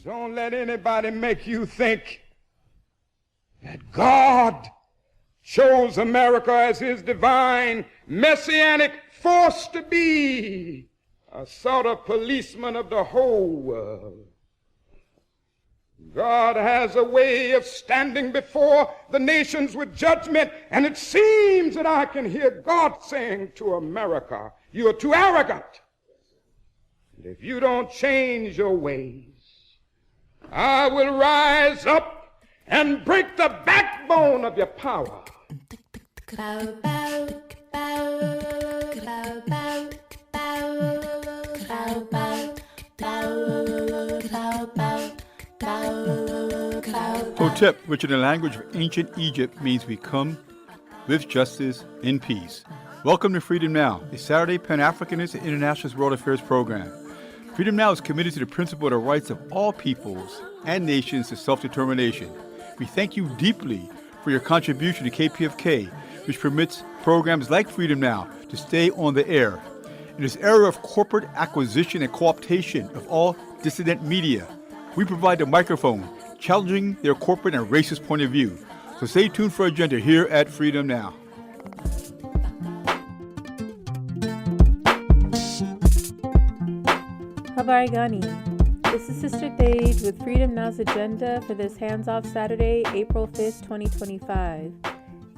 Don't let anybody make you think that God chose America as his divine messianic force to be a sort of policeman of the whole world. God has a way of standing before the nations with judgment, and it seems that I can hear God saying to America, "You are too arrogant. And if you don't change your ways, I will rise up and break the backbone of your power." Hotep, which in the language of ancient Egypt means we come with justice in peace. Welcome to Freedom Now, a Saturday Pan-Africanist and Internationalist World Affairs program. Freedom Now is committed to the principle of the rights of all peoples and nations to self-determination. We thank you deeply for your contribution to KPFK, which permits programs like Freedom Now to stay on the air. In this era of corporate acquisition and co-optation of all dissident media, we provide the microphone, challenging their corporate and racist point of view. So stay tuned for Agenda here at Freedom Now. Habari Gani. This is Sister Thade with Freedom Now's agenda for this Hands-Off Saturday, April 5th, 2025.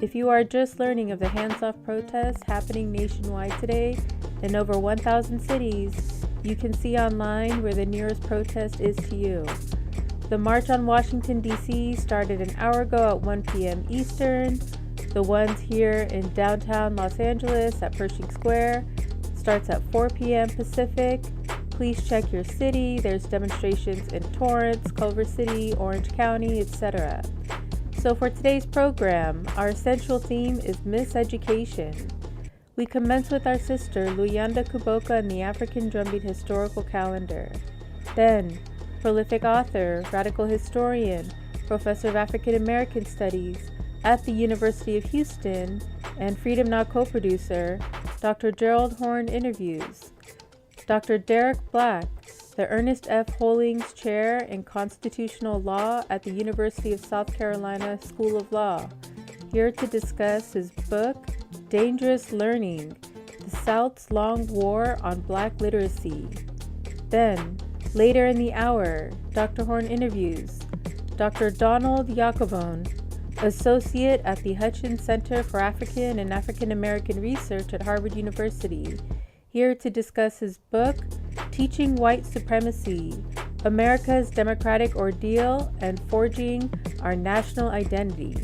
If you are just learning of the hands-off protests happening nationwide today in over 1,000 cities, you can see online where the nearest protest is to you. The March on Washington, D.C. started an hour ago at 1 p.m. Eastern. The ones here in downtown Los Angeles at Pershing Square starts at 4 p.m. Pacific. Please check your city. There's demonstrations in Torrance, Culver City, Orange County, etc. So for today's program, our essential theme is miseducation. We commence with our sister Luyanda Kuboka in the African Drumbeat Historical Calendar. Then, prolific author, radical historian, professor of African American Studies at the University of Houston, and Freedom Now co-producer, Dr. Gerald Horne interviews Dr. Derek Black, the Ernest F. Hollings Chair in Constitutional Law at the University of South Carolina School of Law, here to discuss his book, Dangerous Learning, The South's Long War on Black Literacy. Then, later in the hour, Dr. Horne interviews Dr. Donald Yacavone, Associate at the Hutchins Center for African and African American Research at Harvard University, here to discuss his book, Teaching White Supremacy, America's Democratic Ordeal and Forging Our National Identity.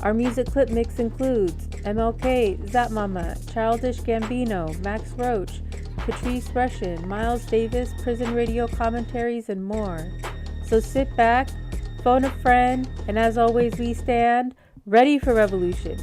Our music clip mix includes MLK, Zap Mama, Childish Gambino, Max Roach, Patrice Rushen, Miles Davis, prison radio commentaries, and more. So sit back, phone a friend, and as always we stand ready for revolution.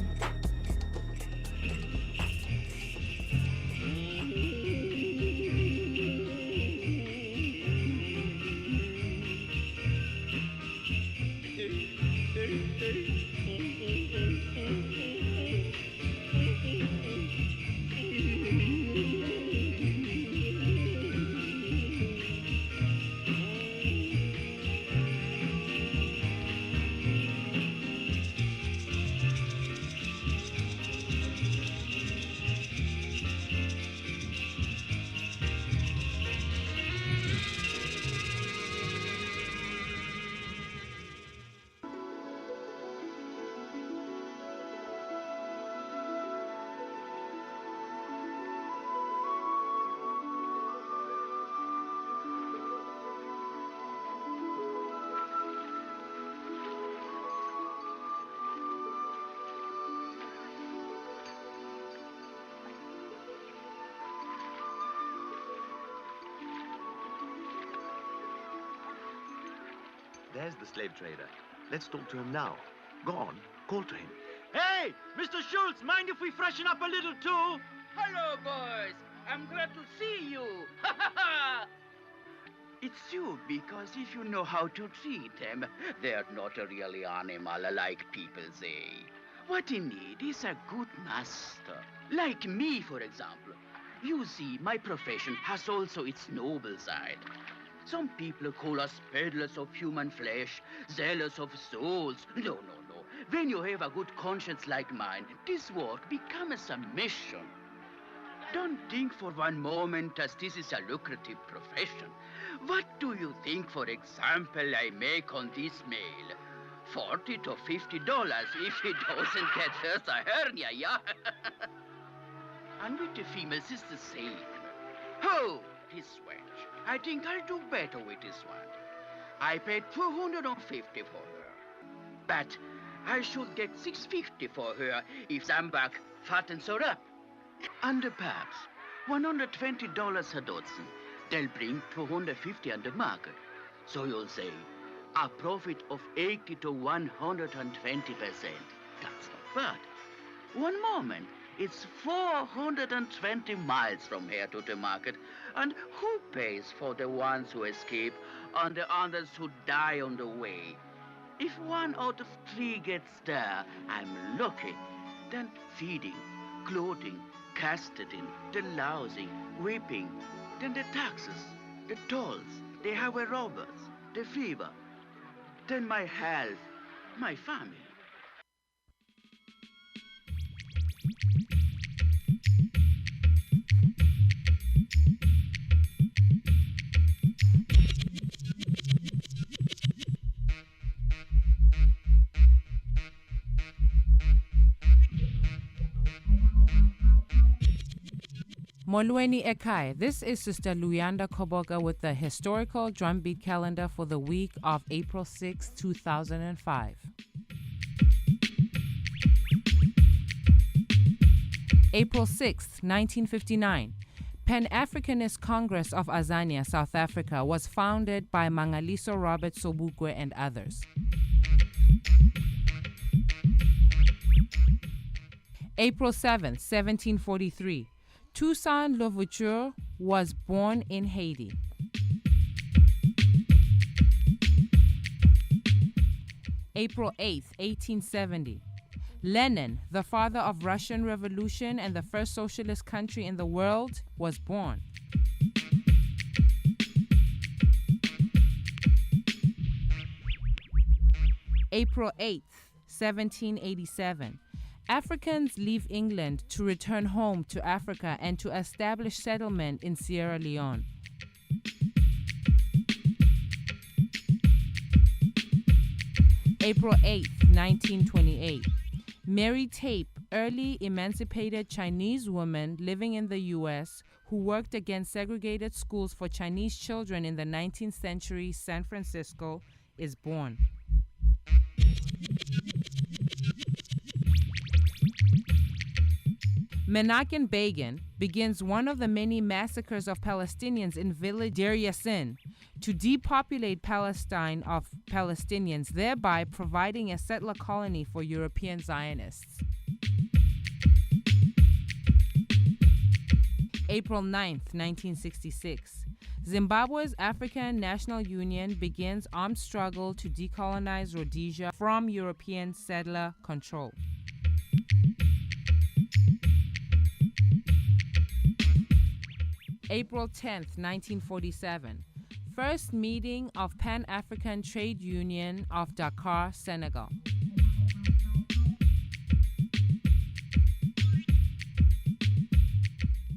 There's the slave trader. Let's talk to him now. Go on, call to him. Hey, Mr. Schultz, mind if we freshen up a little too? Hello, boys. I'm glad to see you. It's you, because if you know how to treat them, they're not a really animal like people say. What you need is a good master. Like me, for example. You see, my profession has also its noble side. Some people call us peddlers of human flesh, zealous of souls. No. When you have a good conscience like mine, this work becomes a mission. Don't think for one moment as this is a lucrative profession. What do you think, for example, I make on this mail? $40 to $50 if he doesn't get first a hernia, yeah? And with the females it's the same. Oh, this wench. I think I'll do better with this one. I paid $250 for her. But I should get $650 for her if Zambak fattens her up. And perhaps $120 a dozen. They'll bring $250 on the market. So you'll say, a profit of 80 to 120%. That's not bad. One moment, it's 420 miles from here to the market. And who pays for the ones who escape and the others who die on the way? If 1 out of 3 gets there, I'm lucky. Then feeding, clothing, castrating, the lousing, whipping, then the taxes, the tolls, the highway robbers, the fever, then my health, my family. Molweni Ekai, this is Sister Luyanda Koboga with the historical drumbeat calendar for the week of April 6, 2005. April 6, 1959. Pan-Africanist Congress of Azania, South Africa was founded by Mangaliso Robert Sobukwe and others. April 7, 1743. Toussaint Louverture was born in Haiti. April 8, 1870. Lenin, the father of Russian Revolution and the first socialist country in the world, was born. April 8, 1787. Africans leave England to return home to Africa and to establish settlement in Sierra Leone. April 8, 1928. Mary Tape, early emancipated Chinese woman living in the U.S. who worked against segregated schools for Chinese children in the 19th century San Francisco, is born. Menachem Begin begins one of the many massacres of Palestinians in village Deir Yassin to depopulate Palestine of Palestinians, thereby providing a settler colony for European Zionists. April 9th, 1966. Zimbabwe's African National Union begins armed struggle to decolonize Rhodesia from European settler control. April 10th, 1947. First meeting of Pan-African Trade Union of Dakar, Senegal.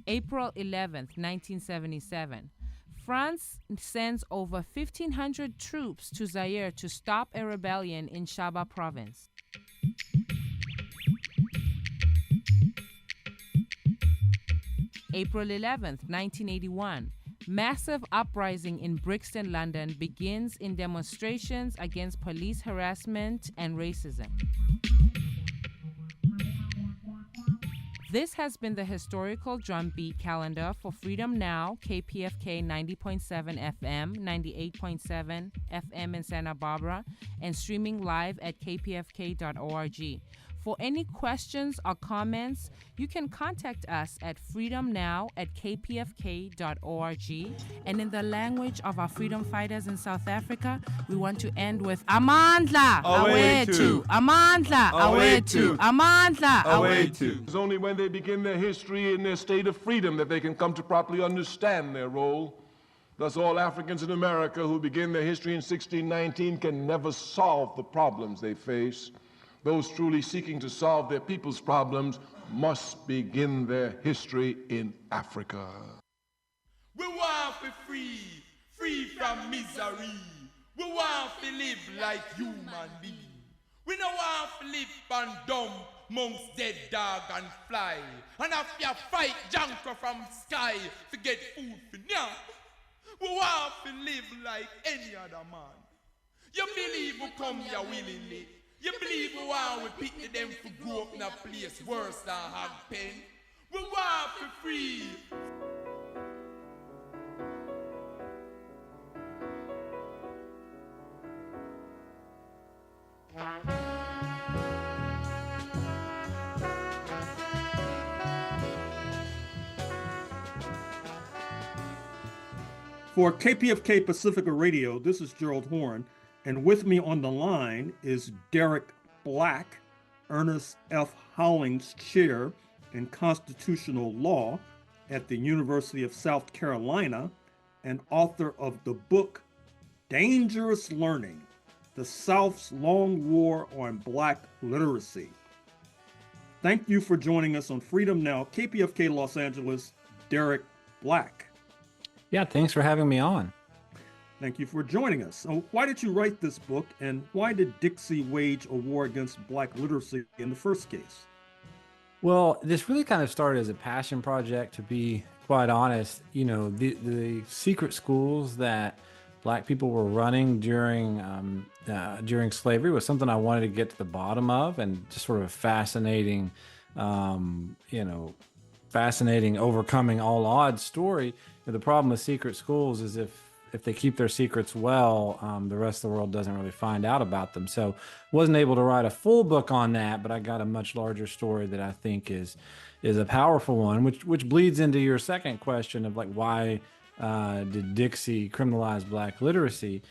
April 11th, 1977. France sends over 1,500 troops to Zaire to stop a rebellion in Shaba province. April 11th, 1981. Massive uprising in Brixton, London begins in demonstrations against police harassment and racism. This has been the historical drumbeat calendar for Freedom Now, KPFK 90.7 FM, 98.7 FM in Santa Barbara, and streaming live at kpfk.org. For any questions or comments, you can contact us at freedomnow@kpfk.org. And in the language of our freedom fighters in South Africa, we want to end with Amandla Awetu, Amandla Awetu, Amandla Awetu. It's only when they begin their history in their state of freedom that they can come to properly understand their role. Thus, all Africans in America who begin their history in 1619 can never solve the problems they face. Those truly seeking to solve their people's problems must begin their history in Africa. We want to be free from misery. We want to live like human beings. We don't want to live on dumb amongst dead dog and fly. And if you fight junker from sky to get food for now, we want to live like any other man. You believe we come here willingly. You believe we want we pick them to grow up in a place worse than hog pen. We want to free. For KPFK Pacifica Radio, this is Gerald Horne, and with me on the line is Derek Black, Ernest F. Hollings Chair in Constitutional Law at the University of South Carolina and author of the book Dangerous Learning, The South's Long War on Black Literacy. Thank you for joining us on Freedom Now, KPFK Los Angeles, Derek Black. Yeah, thanks for having me on. Thank you for joining us. So why did you write this book, and why did Dixie wage a war against Black literacy in the first case? Well, this really kind of started as a passion project, to be quite honest. You know, the secret schools that Black people were running during slavery was something I wanted to get to the bottom of, and just sort of a fascinating, fascinating overcoming all odds story. The problem with secret schools is if they keep their secrets well, the rest of the world doesn't really find out about them. So wasn't able to write a full book on that, but I got a much larger story that I think is a powerful one, which bleeds into your second question of like, why did Dixie criminalize Black literacy?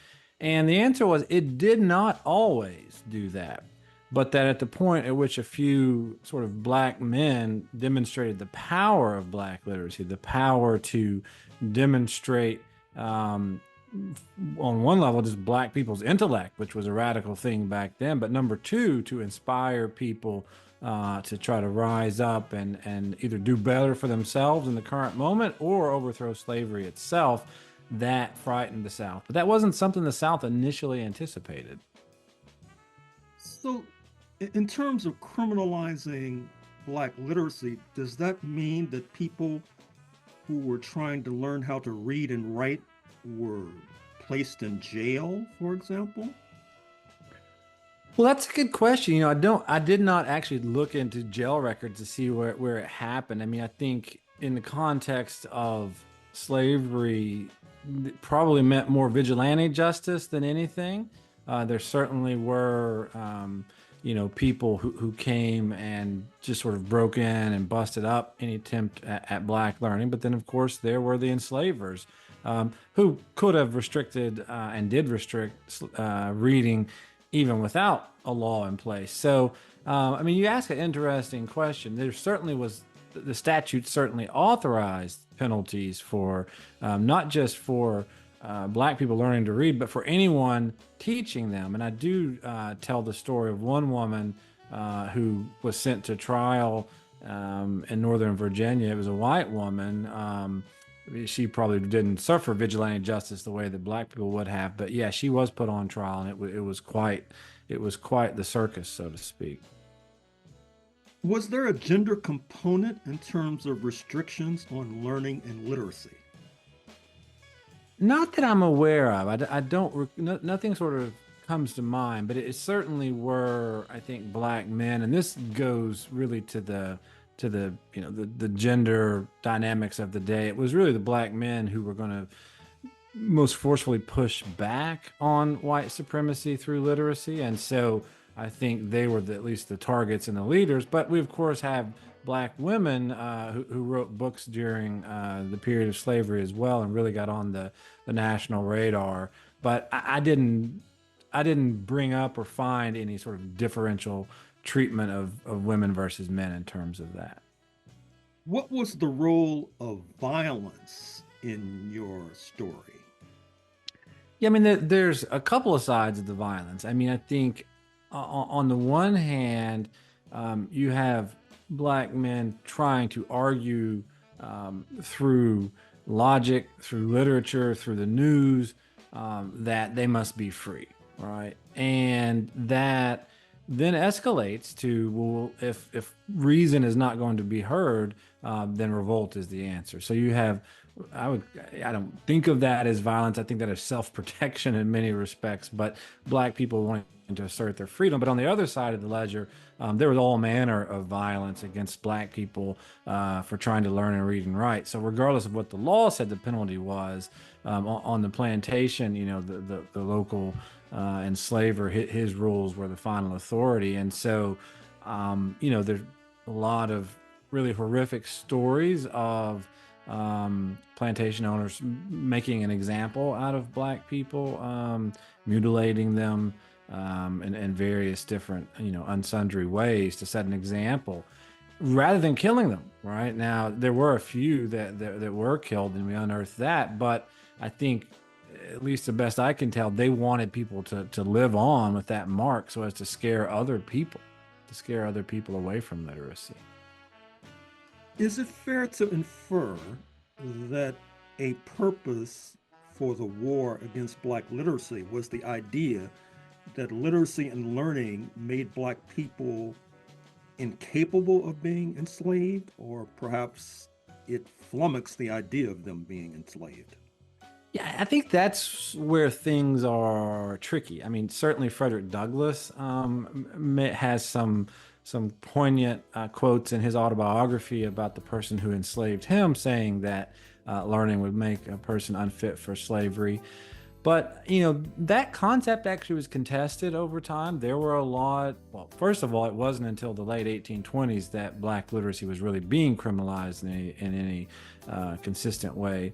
And the answer was, it did not always do that, but that at the point at which a few sort of Black men demonstrated the power of Black literacy, the power to demonstrate on one level just Black people's intellect, which was a radical thing back then, but number two, to inspire people to try to rise up and either do better for themselves in the current moment or overthrow slavery itself. That frightened the South, but that wasn't something the South initially anticipated. So in terms of criminalizing Black literacy, does that mean that people who were trying to learn how to read and write were placed in jail, for example? Well, that's a good question. You know, I did not actually look into jail records to see where it happened. I mean, I think in the context of slavery, it probably meant more vigilante justice than anything. There certainly were, people who came and just sort of broke in and busted up any attempt at Black learning. But then, of course, there were the enslavers who could have restricted and did restrict reading even without a law in place. So, you ask an interesting question. There certainly was, the statute certainly authorized penalties for not just for Black people learning to read, but for anyone teaching them. And I do tell the story of one woman who was sent to trial in Northern Virginia. It was a white woman. She probably didn't suffer vigilante justice the way that Black people would have, but yeah, she was put on trial, and it was quite the circus, so to speak. Was there a gender component in terms of restrictions on learning and literacy? Not that I'm aware of. I don't. Nothing sort of comes to mind, but it certainly were, I think, Black men, and this goes really to the gender dynamics of the day. It was really the Black men who were going to most forcefully push back on white supremacy through literacy, and so I think they were at least the targets and the leaders. But we, of course, have Black women who wrote books during the period of slavery as well, and really got on the national radar. But I didn't bring up or find any sort of differential treatment of women versus men in terms of that. What was the role of violence in your story? Yeah, I mean, there's a couple of sides of the violence. I mean, I think on the one hand, you have black men trying to argue through logic, through literature, through the news, that they must be free, right? And that then escalates to, well, if reason is not going to be heard, then revolt is the answer. So you have, I don't think of that as violence. I think that is self-protection in many respects, but black people wanting to assert their freedom. But on the other side of the ledger, there was all manner of violence against black people for trying to learn and read and write. So regardless of what the law said the penalty was, on the plantation, you know, the local enslaver, his rules were the final authority. And so, you know, there's a lot of really horrific stories of plantation owners making an example out of black people, mutilating them in various different, you know, unsundry ways to set an example rather than killing them. Right now, there were a few that were killed, and we unearthed that. But I think, at least the best I can tell, they wanted people to live on with that mark so as to scare other people away from literacy. Is it fair to infer that a purpose for the war against black literacy was the idea that literacy and learning made black people incapable of being enslaved, or perhaps it flummoxed the idea of them being enslaved? Yeah, I think that's where things are tricky. I mean, certainly Frederick Douglass has some poignant quotes in his autobiography about the person who enslaved him, saying that learning would make a person unfit for slavery. But, you know, that concept actually was contested over time. There were a lot, well, first of all, it wasn't until the late 1820s that black literacy was really being criminalized in any consistent way.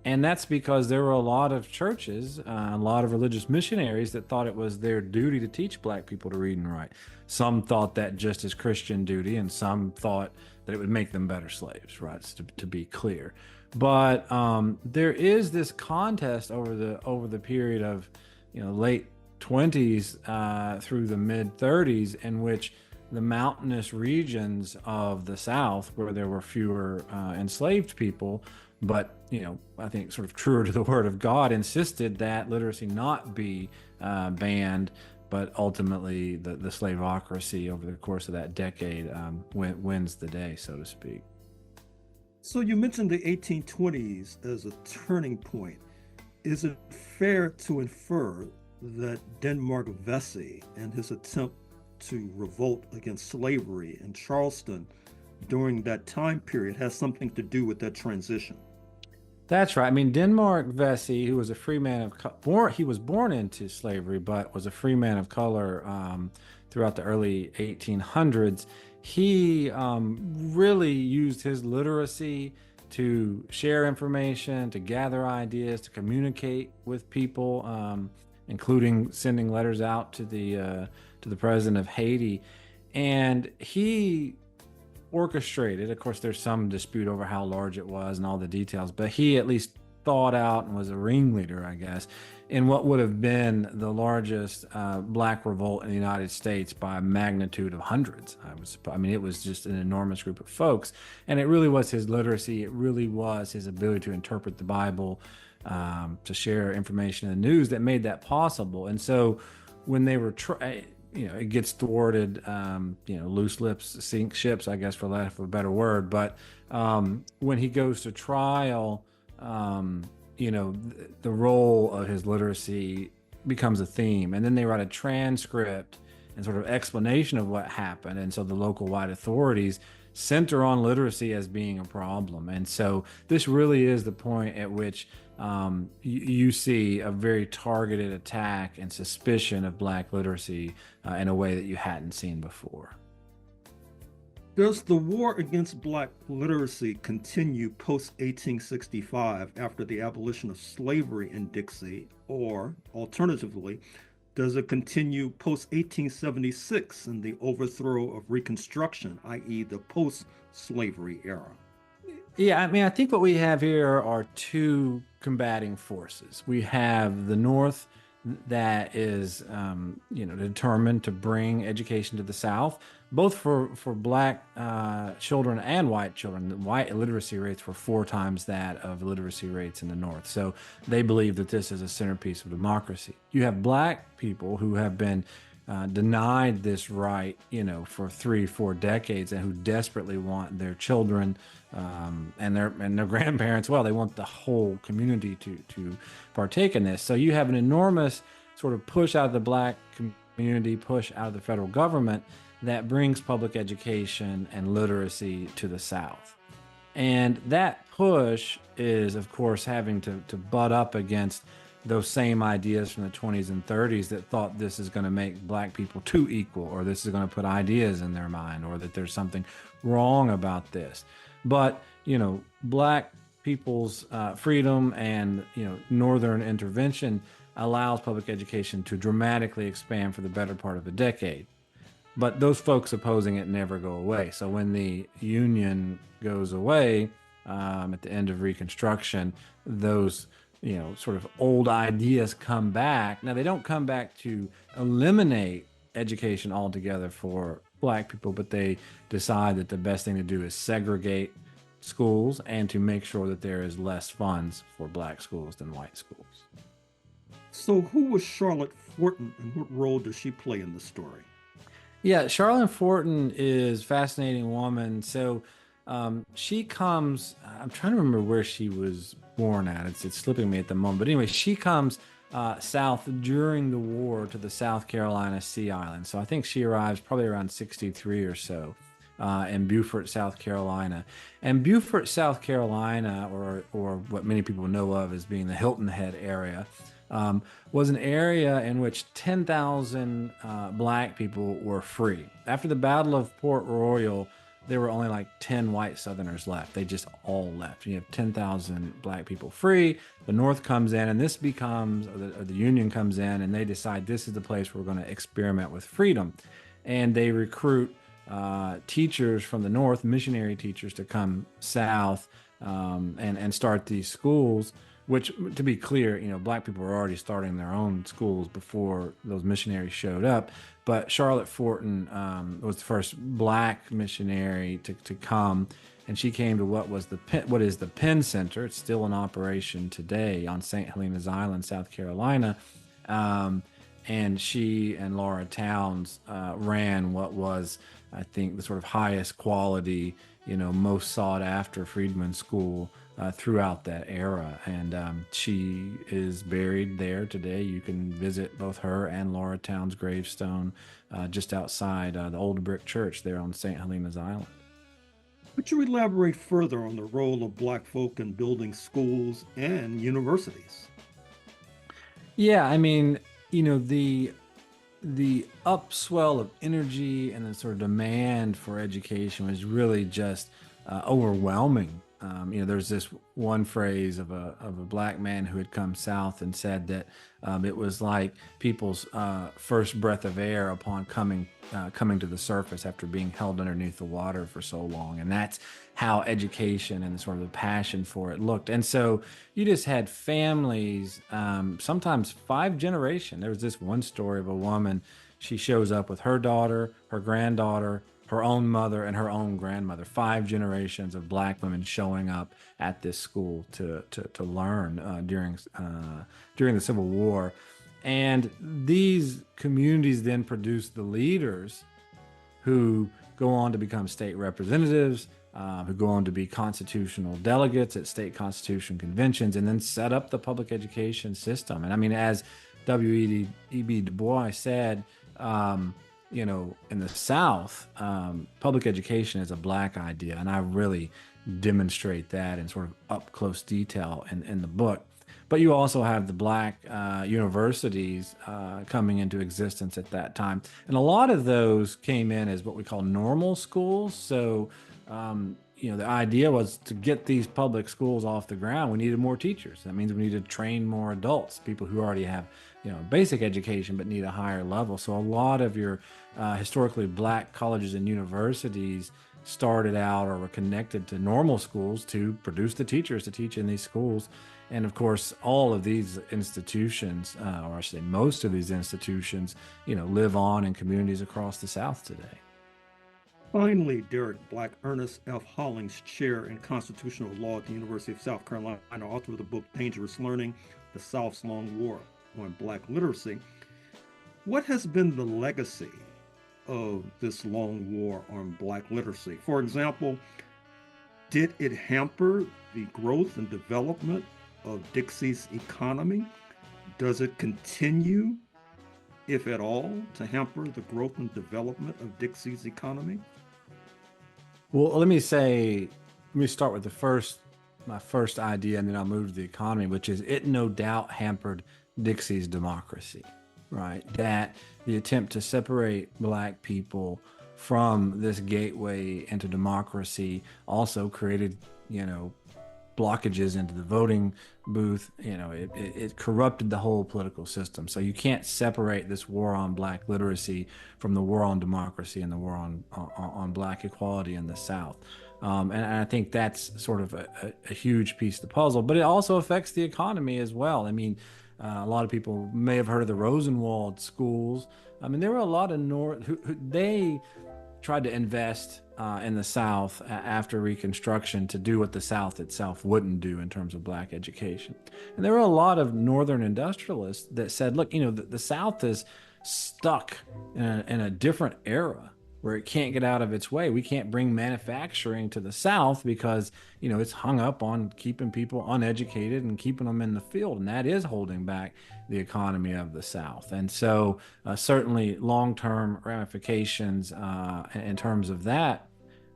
And that's because there were a lot of churches, a lot of religious missionaries that thought it was their duty to teach black people to read and write. Some thought that just as Christian duty, and some thought that it would make them better slaves, right? To be clear. But there is this contest over the period of, you know, late 20s through the mid 30s, in which the mountainous regions of the South, where there were fewer enslaved people, but, you know, I think sort of truer to the word of God, insisted that literacy not be banned, but ultimately the slaveocracy over the course of that decade wins the day, so to speak. So you mentioned the 1820s as a turning point. Is it fair to infer that Denmark Vesey and his attempt to revolt against slavery in Charleston during that time period has something to do with that transition? That's right. I mean, Denmark Vesey, who was a free man he was born into slavery, but was a free man of color throughout the early 1800s. He really used his literacy to share information, to gather ideas, to communicate with people, including sending letters out to the president of Haiti. And he orchestrated, of course, there's some dispute over how large it was and all the details, but he at least thought out and was a ringleader, I guess, in what would have been the largest black revolt in the United States by a magnitude of hundreds. I mean, it was just an enormous group of folks. And it really was his literacy. It really was his ability to interpret the Bible, to share information in the news that made that possible. And so when they were you know, it gets thwarted, you know, loose lips sink ships, I guess, for lack of a better word. But when he goes to trial, you know, the role of his literacy becomes a theme. And then they write a transcript and sort of explanation of what happened. And so the local white authorities center on literacy as being a problem. And so this really is the point at which you see a very targeted attack and suspicion of black literacy in a way that you hadn't seen before. Does the war against black literacy continue post-1865 after the abolition of slavery in Dixie, or alternatively, does it continue post-1876 in the overthrow of Reconstruction, i.e. the post-slavery era? Yeah, I mean, I think what we have here are two combating forces. We have the North that is, determined to bring education to the South, both for black children and white children. The white illiteracy rates were 4 times that of illiteracy rates in the North. So they believe that this is a centerpiece of democracy. You have black people who have been denied this right, for 3-4 decades, and who desperately want their children and their grandparents. Well, they want the whole community to partake in this. So you have an enormous sort of push out of the black community, push out of the federal government that brings public education and literacy to the South. And that push is, of course, having to butt up against those same ideas from the 20s and 30s that thought this is going to make black people too equal, or this is going to put ideas in their mind, or that there's something wrong about this. But, black people's freedom and, Northern intervention allows public education to dramatically expand for the better part of a decade. But those folks opposing it never go away. So when the Union goes away at the end of Reconstruction, those sort of old ideas come back. Now, they don't come back to eliminate education altogether for black people, but they decide that the best thing to do is segregate schools and to make sure that there is less funds for black schools than white schools. So who was Charlotte Fortin, and what role does she play in the story? Yeah, Charlotte Fortin is a fascinating woman. So she comes, I'm trying to remember where she was born at. It's slipping me at the moment. But anyway, she comes south during the war to the South Carolina Sea Island. So I think she arrives probably around 63 or so in Beaufort, South Carolina. And Beaufort, South Carolina, or what many people know of as being the Hilton Head area, was an area in which 10,000 black people were free. After the Battle of Port Royal, there were only like 10 white Southerners left. They just all left. You have 10,000 black people free. The North comes in, and this becomes, or the Union comes in, and they decide this is the place where we're going to experiment with freedom. And they recruit teachers from the North, missionary teachers, to come south and start these schools, which, to be clear, black people were already starting their own schools before those missionaries showed up. But Charlotte Fortin was the first black missionary to come, and she came to what is the Penn Center. It's still in operation today on St. Helena's Island, South Carolina. And she and Laura Towns ran what was, I think, the sort of highest quality, most sought after freedmen's school throughout that era. And she is buried there today. You can visit both her and Laura Towns' gravestone just outside the old brick church there on St. Helena's Island. Could you elaborate further on the role of black folk in building schools and universities? Yeah, I mean, the upswell of energy and the sort of demand for education was really just overwhelming. There's this one phrase of a black man who had come south and said that it was like people's first breath of air upon coming to the surface after being held underneath the water for so long. And that's how education and sort of the passion for it looked. And so you just had families, sometimes 5 generations. There was this one story of a woman. She shows up with her daughter, her granddaughter, her own mother, and her own grandmother. 5 generations of black women showing up at this school to learn during the Civil War. And these communities then produced the leaders who go on to become state representatives, who go on to be constitutional delegates at state constitution conventions, and then set up the public education system. And I mean, as W.E.B. Du Bois said, in the South, public education is a black idea, and I really demonstrate that in sort of up close detail in the book. But you also have the black universities coming into existence at that time, and a lot of those came in as what we call normal schools. So the idea was to get these public schools off the ground. We needed more teachers. That means we need to train more adults, people who already have basic education but need a higher level. So a lot of your historically black colleges and universities started out or were connected to normal schools to produce the teachers to teach in these schools. And of course, all of these institutions, or I should say most of these institutions, live on in communities across the South today. Finally, Derek Black, Ernest F. Hollings Chair in Constitutional Law at the University of South Carolina, author of the book Dangerous Learning, The South's Long War on Black Literacy. What has been the legacy of this long war on Black literacy? For example, did it hamper the growth and development of Dixie's economy? Does it continue, if at all, to hamper the growth and development of Dixie's economy? Well, let me start with my first idea, and then I'll move to the economy, which is it no doubt hampered Dixie's democracy, right? That the attempt to separate Black people from this gateway into democracy also created, blockages into the voting booth. It corrupted the whole political system. So you can't separate this war on Black literacy from the war on democracy and the war on Black equality in the South. And I think that's sort of a huge piece of the puzzle, but it also affects the economy as well. I mean, a lot of people may have heard of the Rosenwald schools. I mean, there were a lot of they tried to invest in the South after Reconstruction to do what the South itself wouldn't do in terms of Black education. And there were a lot of Northern industrialists that said, look, the South is stuck in a different era where it can't get out of its way. We can't bring manufacturing to the South because, it's hung up on keeping people uneducated and keeping them in the field. And that is holding back the economy of the South. And so certainly long-term ramifications in terms of that.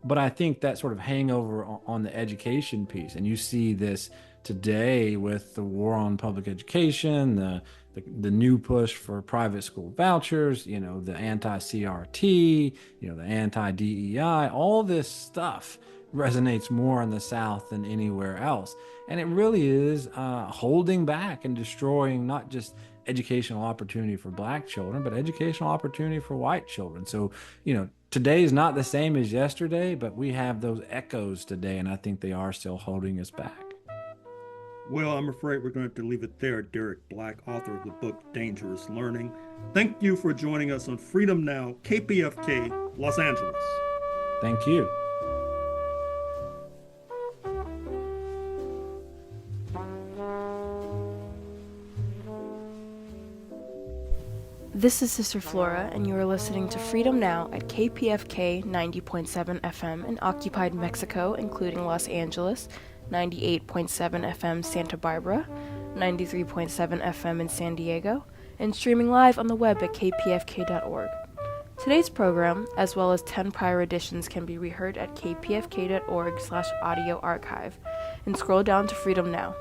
But I think that sort of hangover on the education piece, and you see this today with the war on public education, the new push for private school vouchers, the anti-CRT, the anti-DEI, all this stuff resonates more in the South than anywhere else. And it really is holding back and destroying not just educational opportunity for Black children, but educational opportunity for white children. So, today is not the same as yesterday, but we have those echoes today, and I think they are still holding us back. Well, I'm afraid we're going to have to leave it there. Derek Black, author of the book Dangerous Learning. Thank you for joining us on Freedom Now, KPFK, Los Angeles. Thank you. This is Sister Flora, and you are listening to Freedom Now at KPFK 90.7 FM in occupied Mexico, including Los Angeles, 98.7 FM Santa Barbara, 93.7 FM in San Diego, and streaming live on the web at kpfk.org. Today's program, as well as 10 prior editions, can be reheard at kpfk.org/audio archive, and scroll down to Freedom Now.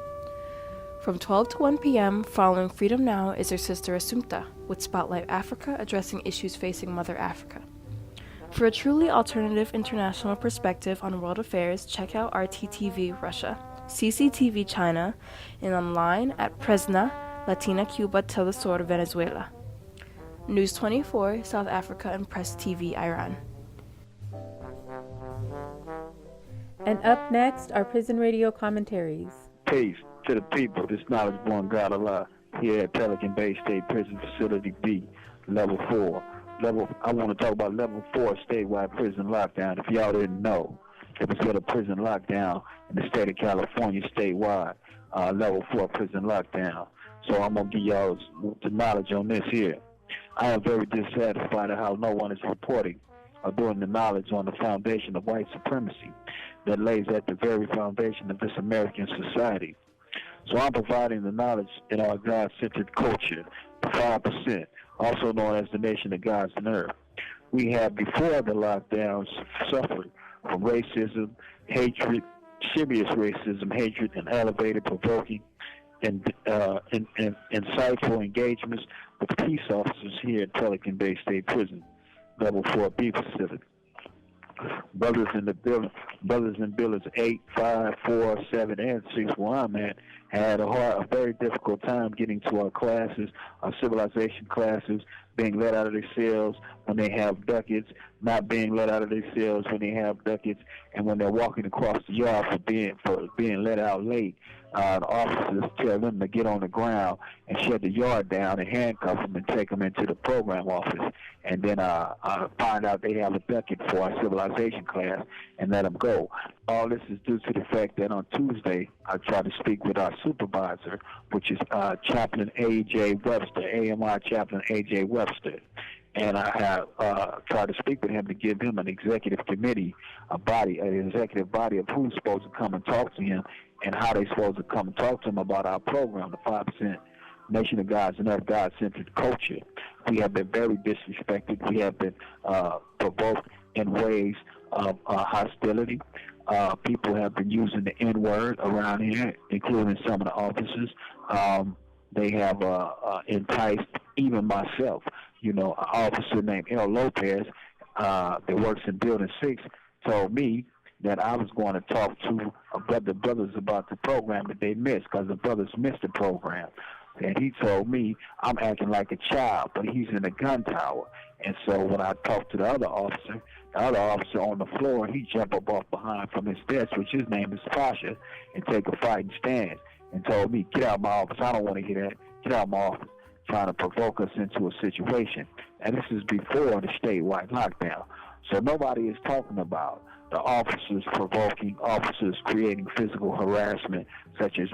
From 12 to 1 p.m., following Freedom Now is our sister Assumpta, with Spotlight Africa addressing issues facing Mother Africa. For a truly alternative international perspective on world affairs, check out RTTV Russia, CCTV China, and online at Presna, Latina Cuba Telesur Venezuela, News 24 South Africa, and Press TV Iran. And up next are prison radio commentaries. Peace to the people, this knowledge-born God Allah, here at Pelican Bay State Prison Facility B, Level 4. I want to talk about Level 4 statewide prison lockdown. If y'all didn't know, there was a prison lockdown in the state of California statewide, Level 4 prison lockdown. So I'm going to give y'all the knowledge on this here. I am very dissatisfied at how no one is reporting or doing the knowledge on the foundation of white supremacy that lays at the very foundation of this American society. So I'm providing the knowledge in our God-centered culture, the 5%, also known as the nation of God's and earth. We have, before the lockdowns, suffered from racism, hatred, serious racism, hatred, and elevated, provoking, and insightful engagements with peace officers here at Pelican Bay State Prison, Level 4B Pacific. Brothers in billets 8, 5, 4, 7, and 6, where I'm at, had a very difficult time getting to our classes, our civilization classes, being let out of their cells when they have ducats, not being let out of their cells when they have ducats, and when they're walking across the yard for being let out late. The officers tell them to get on the ground and shut the yard down and handcuff them and take them into the program office. And then I find out they have a ducat for our civilization class and let them go. All this is due to the fact that on Tuesday, I tried to speak with our supervisor, which is Chaplain A.J. Webster, AMI Chaplain A.J. Webster. And I have tried to speak with him to give him an executive committee, an executive body of who's supposed to come and talk to him and how they're supposed to come and talk to him about our program, the 5% Nation of Gods and Earth God-centered culture. We have been very disrespected. We have been provoked in ways of hostility. People have been using the N-word around here, including some of the officers. They have enticed even myself. You know, an officer named El Lopez that works in Building 6 told me that I was going to talk to the brothers about the program that they missed, because the brothers missed the program. And he told me I'm acting like a child, but he's in a gun tower. And so when I talked to the other officer on the floor, he jumped up off behind from his desk, which his name is Pasha, and take a fighting stance and told me, get out of my office. I don't want to hear that. Get out of my office. Trying to provoke us into a situation. And this is before the statewide lockdown. So nobody is talking about the officers provoking, officers creating physical harassment, such as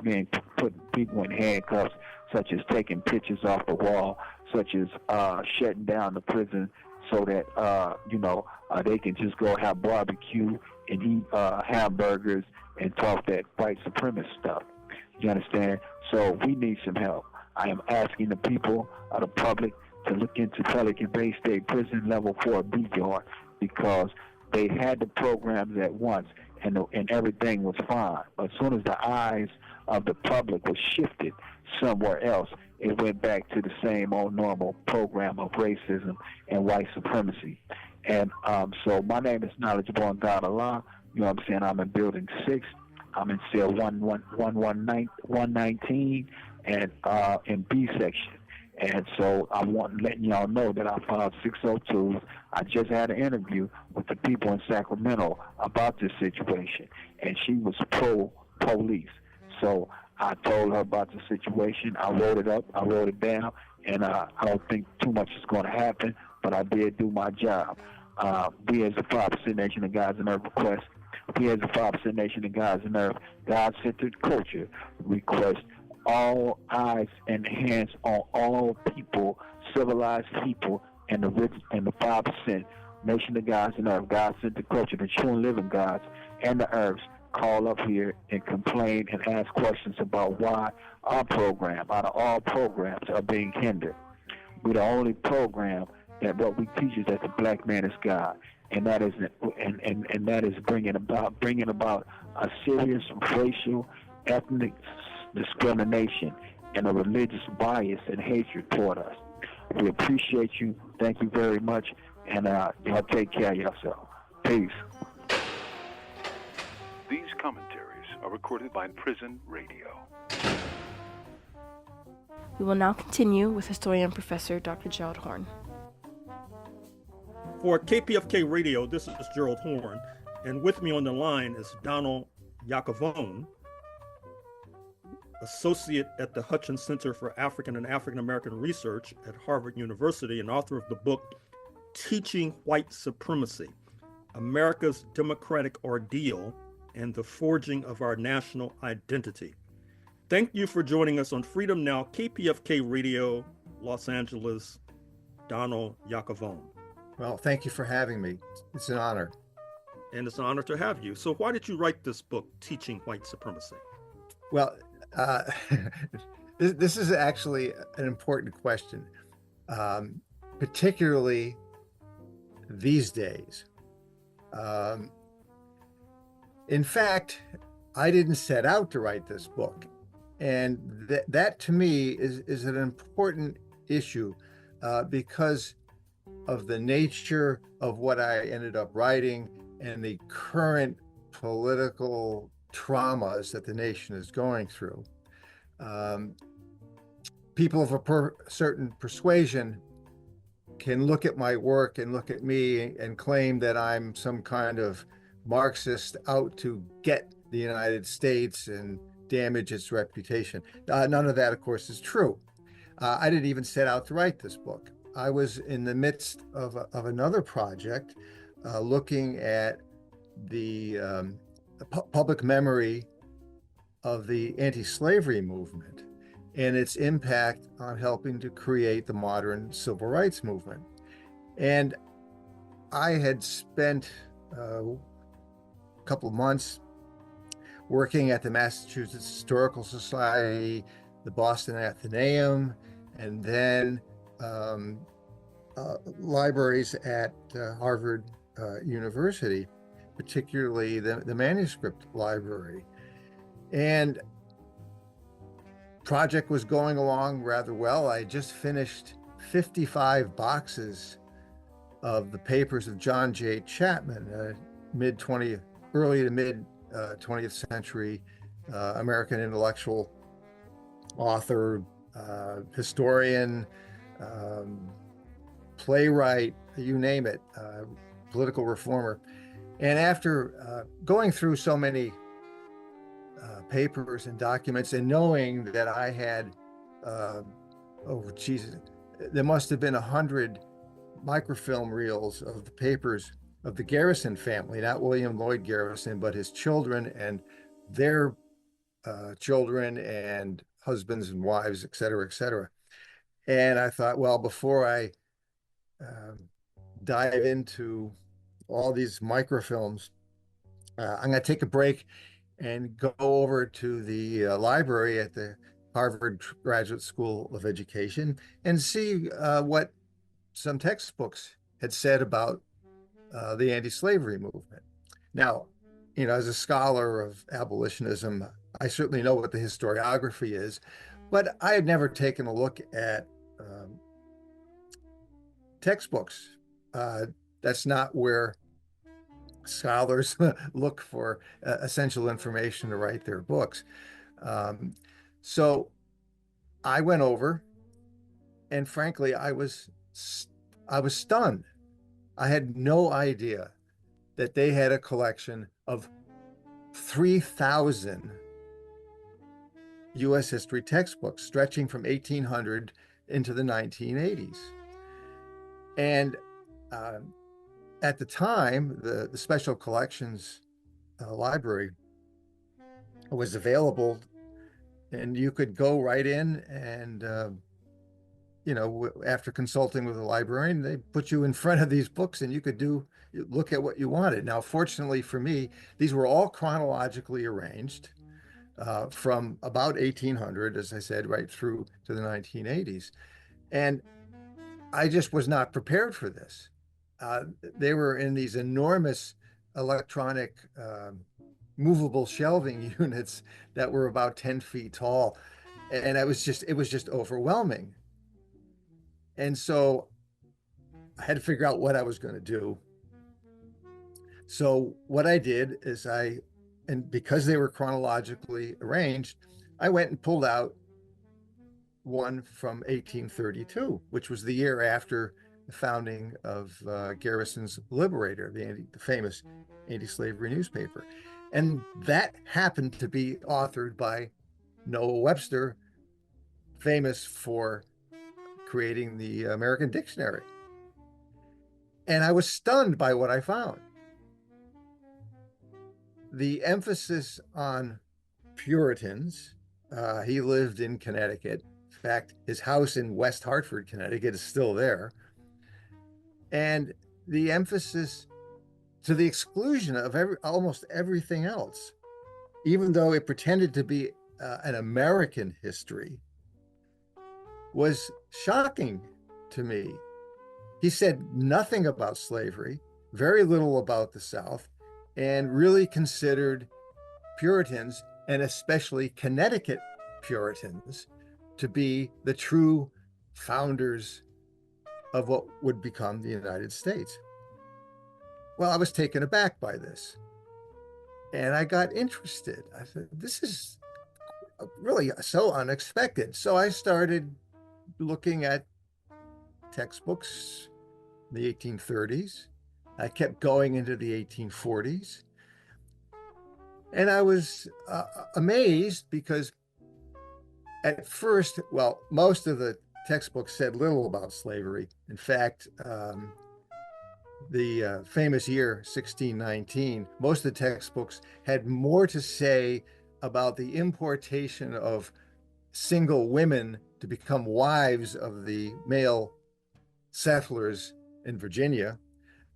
putting people in handcuffs, such as taking pictures off the wall, such as shutting down the prison so that, they can just go have barbecue and eat hamburgers and talk that white supremacist stuff. You understand? So we need some help. I am asking the people of the public to look into Pelican Bay State Prison Level 4B yard, because they had the programs at once and everything was fine. But as soon as the eyes of the public was shifted somewhere else, it went back to the same old normal program of racism and white supremacy. And so my name is Knowledgeable and God Allah. You know what I'm saying? I'm in Building 6. I'm in cell 119 and in B section. And so I'm letting y'all know that I filed 602s. I just had an interview with the people in Sacramento about this situation, and she was pro-police. So I told her about the situation. I wrote it up. I wrote it down, and I don't think too much is going to happen, but I did do my job. We as the 5% Nation of Gods and Earth request, we as the 5% Nation of Gods and Earth God-centered culture request all eyes and hands on all people, civilized people, and the rich and the 5% Nation of Gods and Earth, God-centered culture, the true and living gods and the earths, call up here and complain and ask questions about why our program, out of all programs, are being hindered. We're the only program that what we teach is that the black man is God, and that is and that is bringing about a serious racial, ethnic discrimination and a religious bias and hatred toward us. We appreciate you. Thank you very much, and y'all take care of yourself. Peace. These commentaries are recorded by Prison Radio. We will now continue with historian Professor Dr. Gerald Horne. For KPFK Radio, this is Gerald Horne, and with me on the line is Donald Yacavone, associate at the Hutchins Center for African and African American Research at Harvard University and author of the book Teaching White Supremacy, America's Democratic Ordeal and the Forging of Our National Identity. Thank you for joining us on Freedom Now, KPFK Radio, Los Angeles, Donald Yacavone. Well, thank you for having me. It's an honor. And it's an honor to have you. So why did you write this book, Teaching White Supremacy? Well, this is actually an important question, particularly these days. In fact, I didn't set out to write this book. And that to me is an important issue because of the nature of what I ended up writing and the current political traumas that the nation is going through. um, people of a certain persuasion can look at my work and look at me and claim that I'm some kind of Marxist out to get the United States and damage its reputation. None of that, of course, is true. I didn't even set out to write this book. I was in the midst of another project looking at the public memory of the anti-slavery movement and its impact on helping to create the modern civil rights movement. And I had spent a couple of months working at the Massachusetts Historical Society, the Boston Athenaeum, and then libraries at Harvard University, particularly the manuscript library. And project was going along rather well. I just finished 55 boxes of the papers of John J. Chapman, early to mid 20th century American intellectual author, historian, playwright, you name it, political reformer. And after going through so many papers and documents and knowing that I had, there must have been 100 microfilm reels of the papers of the Garrison family, not William Lloyd Garrison, but his children and their children and husbands and wives, et cetera, et cetera. And I thought, well, before I dive into all these microfilms, I'm going to take a break and go over to the library at the Harvard Graduate School of Education and see what some textbooks had said about the anti-slavery movement. Now, as a scholar of abolitionism, I certainly know what the historiography is, but I had never taken a look at textbooks. That's not where scholars look for essential information to write their books. So I went over, and frankly, I was stunned. I had no idea that they had a collection of 3,000 U.S. history textbooks stretching from 1800 into the 1980s. And at the time, the Special Collections Library was available, and you could go right in and, after consulting with a librarian, they put you in front of these books and you could look at what you wanted. Now, fortunately for me, these were all chronologically arranged from about 1800, as I said, right through to the 1980s. And I just was not prepared for this. They were in these enormous electronic movable shelving units that were about 10 feet tall. And it was just overwhelming. And so I had to figure out what I was going to do. So what I did is and because they were chronologically arranged, I went and pulled out one from 1832, which was the year after the founding of Garrison's Liberator, the famous anti-slavery newspaper. And that happened to be authored by Noah Webster, famous for creating the American Dictionary. And I was stunned by what I found. The emphasis on Puritans, he lived in Connecticut. In fact, his house in West Hartford, Connecticut is still there. And the emphasis to the exclusion of almost everything else, even though it pretended to be an American history, was shocking to me. He said nothing about slavery, very little about the South, and really considered Puritans, and especially Connecticut Puritans, to be the true founders of what would become the United States. Well, I was taken aback by this, and I got interested. I said, this is really so unexpected. So I started looking at textbooks in the 1830s. I kept going into the 1840s. And I was amazed because at first, well, most of the textbooks said little about slavery. In fact, the famous year 1619, most of the textbooks had more to say about the importation of single women to become wives of the male settlers in Virginia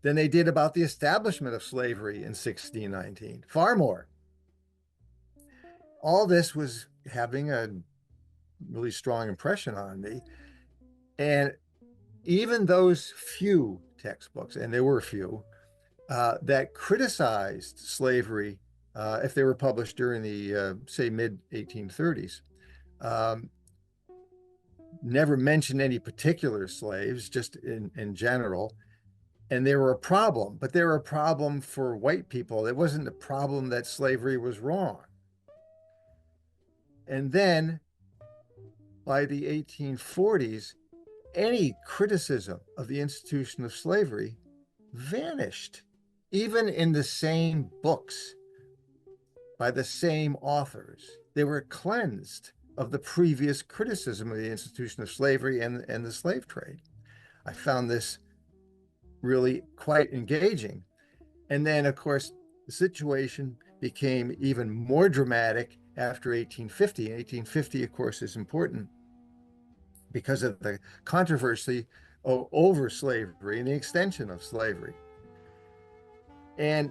than they did about the establishment of slavery in 1619, far more. All this was having a really strong impression on me. And even those few textbooks, and there were few, that criticized slavery, if they were published during the, say, mid-1830s, never mentioned any particular slaves, just in general. And they were a problem, but they were a problem for white people. It wasn't a problem that slavery was wrong. And then by the 1840s, any criticism of the institution of slavery vanished, even in the same books by the same authors. They were cleansed of the previous criticism of the institution of slavery and the slave trade. I found this really quite engaging. And then, of course, the situation became even more dramatic after 1850. 1850, of course, is important because of the controversy over slavery and the extension of slavery. And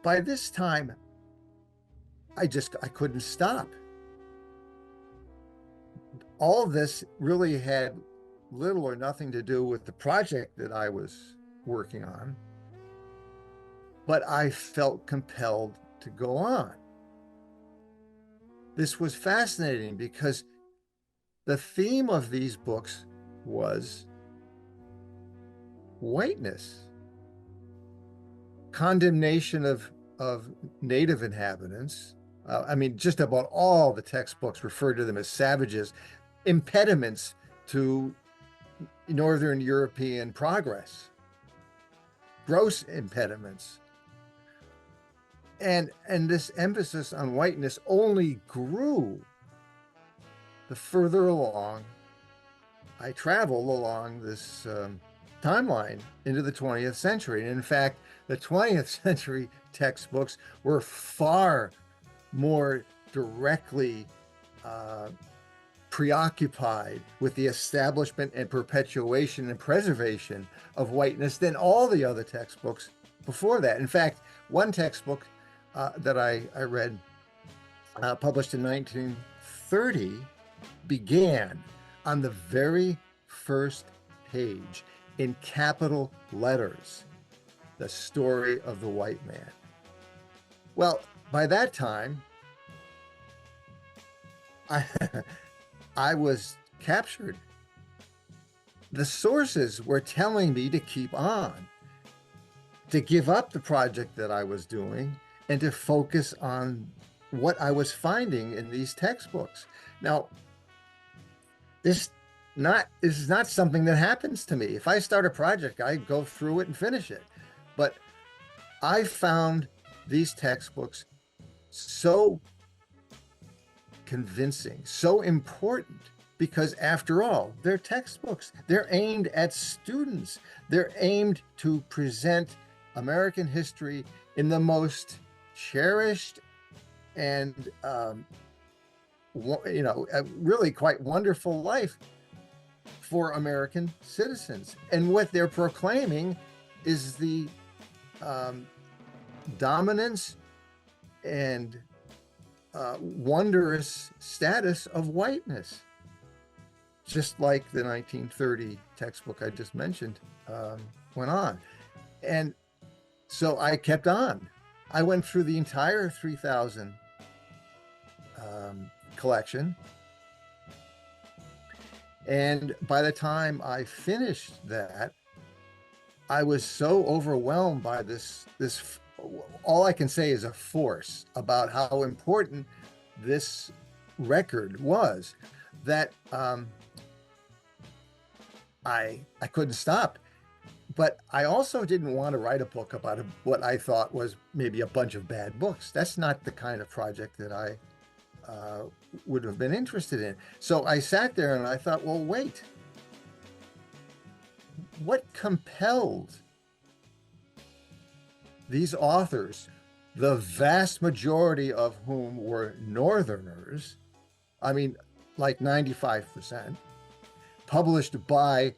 by this time, I couldn't stop. All of this really had little or nothing to do with the project that I was working on, but I felt compelled to go on. This was fascinating because the theme of these books was whiteness, condemnation of native inhabitants. I mean, just about all the textbooks refer to them as savages, impediments to Northern European progress, gross impediments. And this emphasis on whiteness only grew the further along I traveled along this timeline into the 20th century. And in fact, the 20th century textbooks were far more directly preoccupied with the establishment and perpetuation and preservation of whiteness than all the other textbooks before that. In fact, one textbook that I read, published in 1930, began on the very first page in capital letters, the story of the white man. Well, by that time, I was captured. The sources were telling me to keep on, to give up the project that I was doing, and to focus on what I was finding in these textbooks. Now, this is not something that happens to me. If I start a project, I go through it and finish it. But I found these textbooks so convincing, so important, because after all, they're textbooks. They're aimed at students. They're aimed to present American history in the most cherished and really quite wonderful life for American citizens. And what they're proclaiming is the dominance and wondrous status of whiteness, just like the 1930 textbook I just mentioned went on. And so I kept on. I went through the entire 3,000 collection. And by the time I finished that, I was so overwhelmed by this all I can say is a force about how important this record was that I couldn't stop. But I also didn't want to write a book about what I thought was maybe a bunch of bad books. That's not the kind of project that I would have been interested in. So I sat there and I thought, well, wait. What compelled these authors, the vast majority of whom were Northerners, I mean, like 95%, published by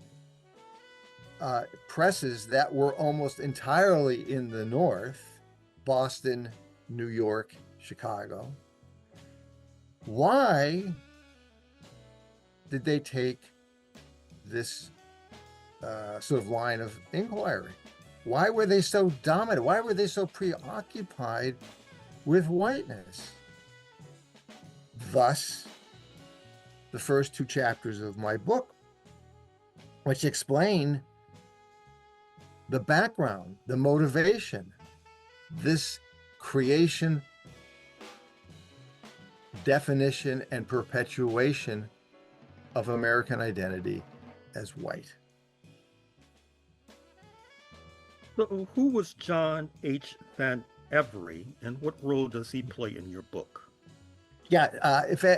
presses that were almost entirely in the North, Boston, New York, Chicago. Why did they take this sort of line of inquiry? Why were they so dominant? Why were they so preoccupied with whiteness? Thus, the first 2 chapters of my book, which explain the background, the motivation, this creation, definition, and perpetuation of American identity as white. So who was John H. Van Every, and what role does he play in your book? Yeah,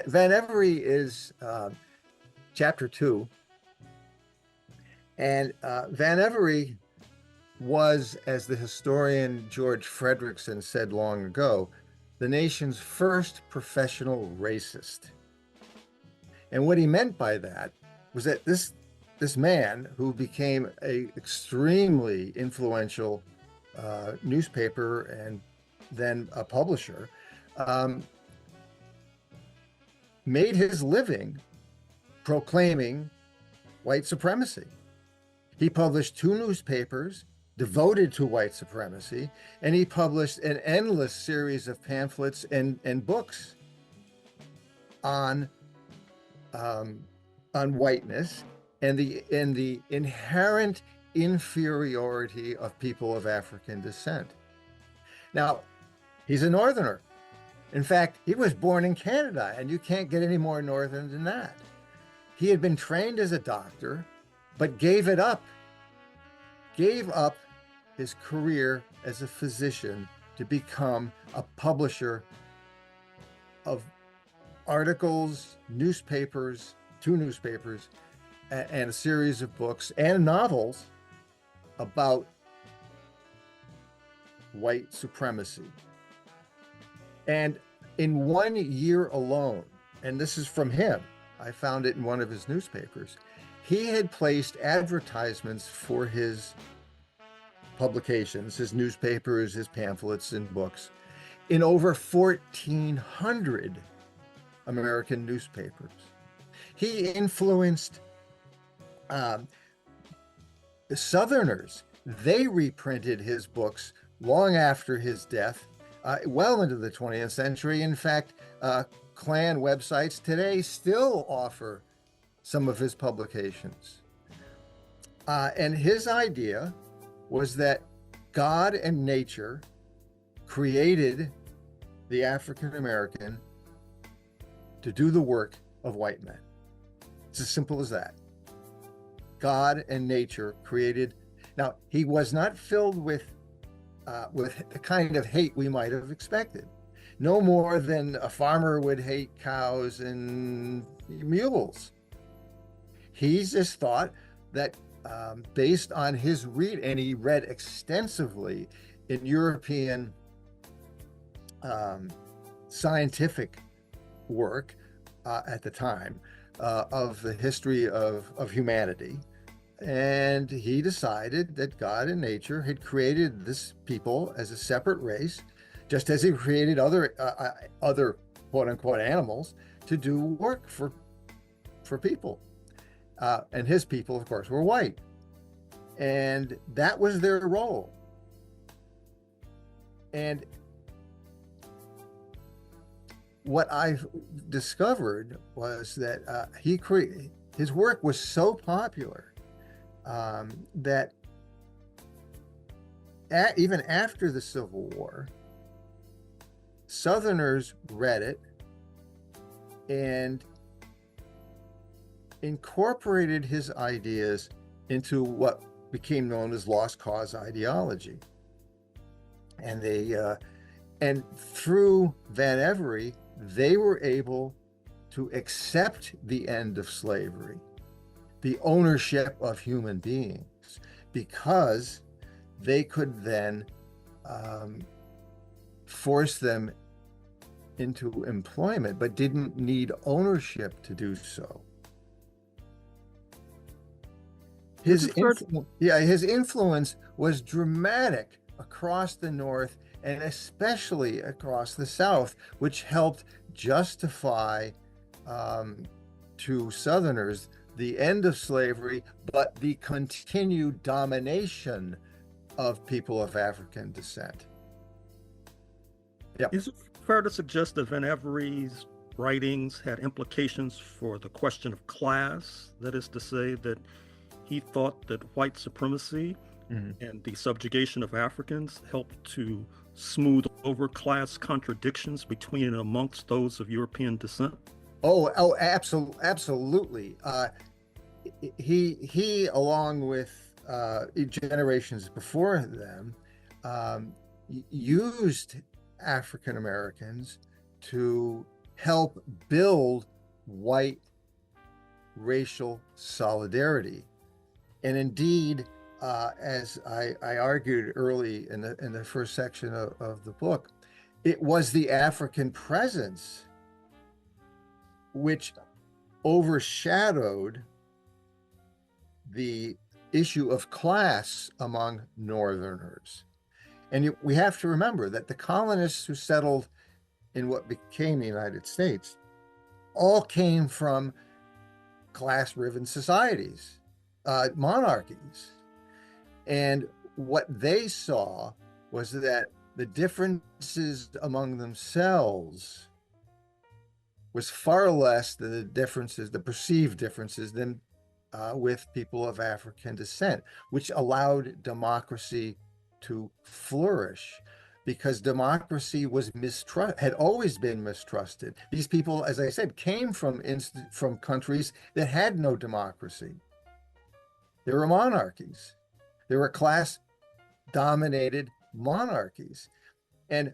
Van Every is chapter 2. And Van Every was, as the historian George Fredrickson said long ago, the nation's first professional racist. And what he meant by that was that this man, who became an extremely influential newspaper and then a publisher, made his living proclaiming white supremacy. He published 2 newspapers devoted to white supremacy, and he published an endless series of pamphlets and books on whiteness and the inherent inferiority of people of African descent. Now, he's a Northerner. In fact, he was born in Canada, and you can't get any more Northern than that. He had been trained as a doctor, but gave up his career as a physician to become a publisher of articles, newspapers, 2 newspapers, and a series of books and novels about white supremacy. And in 1 year alone, and this is from him, I found it in one of his newspapers, he had placed advertisements for his publications, his newspapers, his pamphlets and books, in over 1,400 American newspapers. He influenced the Southerners. They reprinted his books long after his death, well into the 20th century. In fact, Klan websites today still offer some of his publications. And his idea was that God and nature created the African American to do the work of white men. It's as simple as that. God and nature created. Now, he was not filled with the kind of hate we might have expected. No more than a farmer would hate cows and mules. He just thought that based on his read, and he read extensively in European scientific work at the time of the history of humanity. And he decided that God and nature had created this people as a separate race, just as he created other quote unquote animals to do work for people. And his people, of course, were white. And that was their role. And what I've discovered was that his work was so popular that even after the Civil War, Southerners read it and incorporated his ideas into what became known as lost cause ideology. And and through Van Every, they were able to accept the end of slavery, the ownership of human beings, because they could then force them into employment, but didn't need ownership to do so. His influence was dramatic across the North and especially across the South, which helped justify to Southerners the end of slavery, but the continued domination of people of African descent. Is it fair to suggest that Van Every's writings had implications for the question of class? That is to say, that he thought that white supremacy and the subjugation of Africans helped to smooth over class contradictions between and amongst those of European descent? Absolutely. He, along with generations before them, used African Americans to help build white racial solidarity. And indeed, as I argued early in the first section of the book, it was the African presence which overshadowed the issue of class among Northerners. And we have to remember that the colonists who settled in what became the United States all came from class-riven societies, monarchies. And what they saw was that the differences among themselves was far less than the perceived differences than with people of African descent, which allowed democracy to flourish, because democracy was had always been mistrusted. These people, as I said, came from countries that had no democracy. They were monarchies. They were class-dominated monarchies. And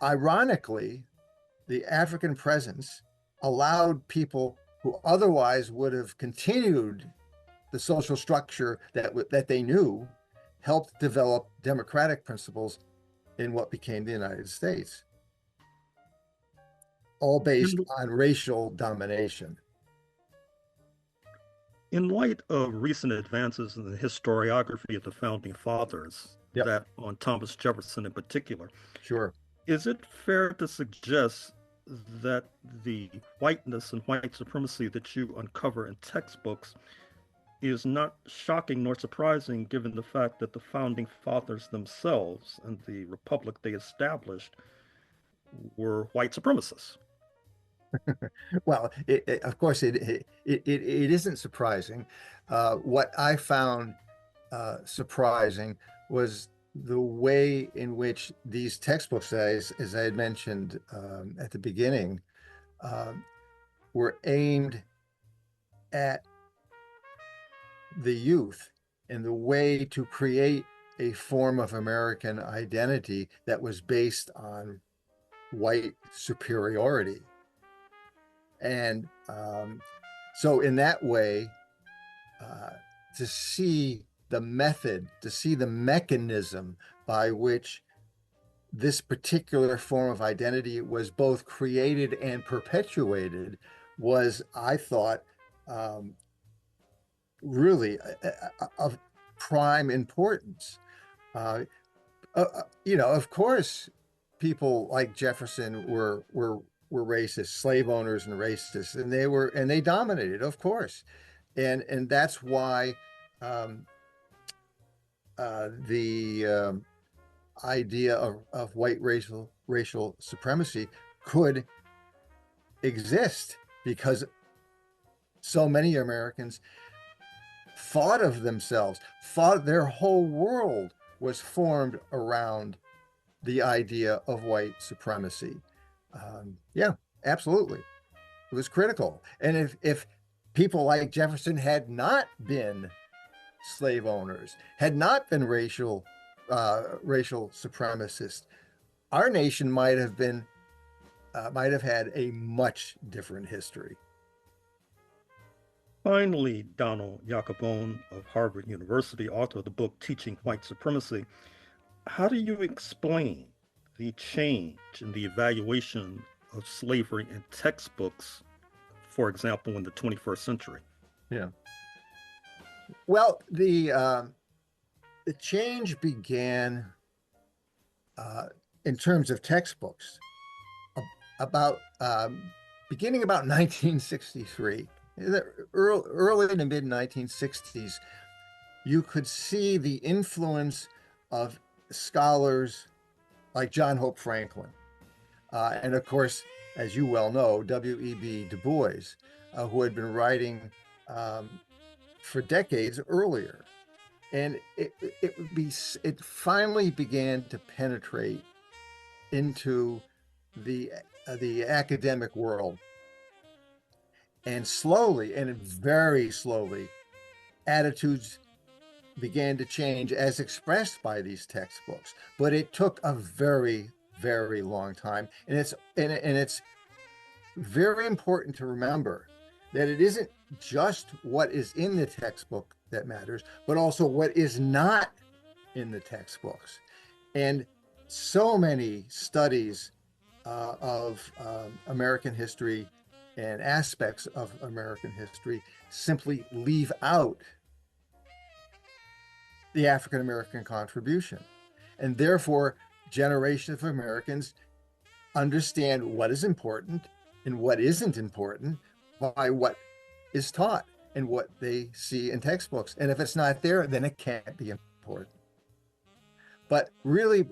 ironically, the African presence allowed people who otherwise would have continued the social structure that they knew, helped develop democratic principles in what became the United States, all based on racial domination. In light of recent advances in the historiography of the Founding Fathers, that on Thomas Jefferson in particular, is it fair to suggest that the whiteness and white supremacy that you uncover in textbooks is not shocking nor surprising, given the fact that the Founding Fathers themselves and the republic they established were white supremacists? Well, of course, it isn't surprising. What I found surprising was the way in which these textbooks, as I had mentioned at the beginning, were aimed at the youth and the way to create a form of American identity that was based on white superiority. And so in that way, to see the method, to see the mechanism by which this particular form of identity was both created and perpetuated was, I thought, really of prime importance. Of course, people like Jefferson were racist, slave owners and racists, and they dominated, of course, and that's why the idea of white racial supremacy could exist, because so many Americans thought of themselves, thought their whole world was formed around the idea of white supremacy. Yeah, absolutely. was critical. And if people like Jefferson had not been slave owners, had not been racial supremacists, our nation might have had a much different history. Finally, Donald Yacavone of Harvard University, author of the book Teaching White Supremacy, how do you explain the change in the evaluation of slavery in textbooks, for example, in the 21st century? Yeah. Well, the change began in terms of textbooks beginning about 1963. Early to mid 1960s, you could see the influence of scholars like John Hope Franklin, and of course, as you well know, W.E.B. Du Bois, who had been writing for decades earlier, and it finally began to penetrate into the academic world. And slowly, and very slowly, attitudes began to change as expressed by these textbooks. But it took a very, very long time. And it's very important to remember that it isn't just what is in the textbook that matters, but also what is not in the textbooks. And so many studies of American history and aspects of American history simply leave out the African American contribution. And therefore, generations of Americans understand what is important and what isn't important by what is taught and what they see in textbooks. And if it's not there, then it can't be important. But really,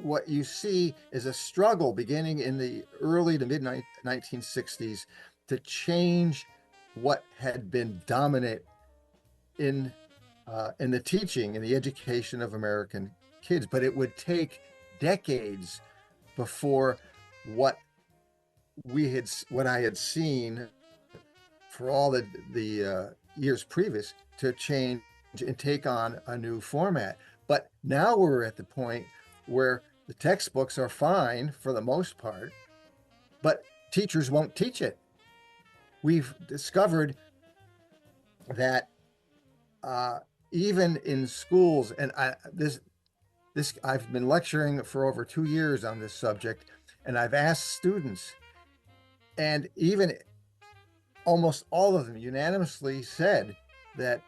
what you see is a struggle beginning in the early to mid 1960s to change what had been dominant in the teaching and the education of American kids. But it would take decades before what I had seen for all the years previous to change and take on a new format. But now we're at the point where the textbooks are fine for the most part, but teachers won't teach it. We've discovered that even in schools, and I've been lecturing for over 2 years on this subject, and I've asked students, and even almost all of them unanimously said that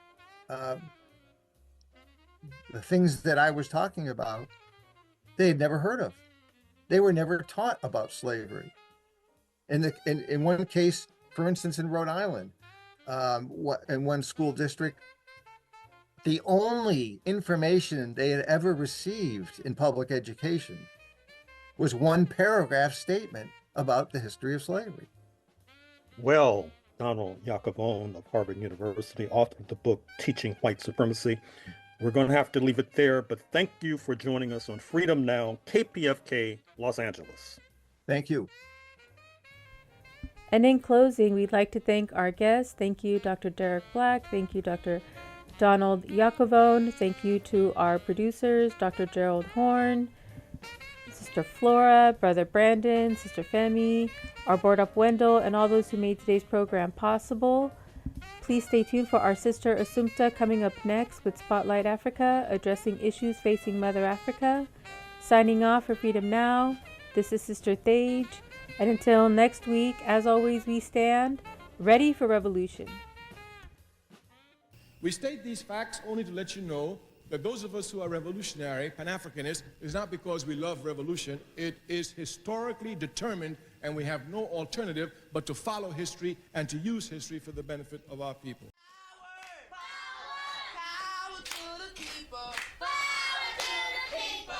the things that I was talking about, they had never heard of. They were never taught about slavery. In one case, for instance, in Rhode Island, in one school district, the only information they had ever received in public education was one paragraph statement about the history of slavery. Well, Donald Yacavone of Harvard University, author of the book Teaching White Supremacy. We're going to have to leave it there, but thank you for joining us on Freedom Now, KPFK, Los Angeles. Thank you. And in closing, we'd like to thank our guests. Thank you, Dr. Derek Black. Thank you, Dr. Donald Yacovone. Thank you to our producers, Dr. Gerald Horne, Sister Flora, Brother Brandon, Sister Femi, our board up Wendell, and all those who made today's program possible. Please stay tuned for our sister Assumpta coming up next with Spotlight Africa, addressing issues facing Mother Africa. Signing off for Freedom Now, this is Sister Thage. And until next week, as always, we stand ready for revolution. We state these facts only to let you know that those of us who are revolutionary, Pan-Africanists, is not because we love revolution. It is historically determined, and we have no alternative but to follow history and to use history for the benefit of our people. Power to the people. Power to the people.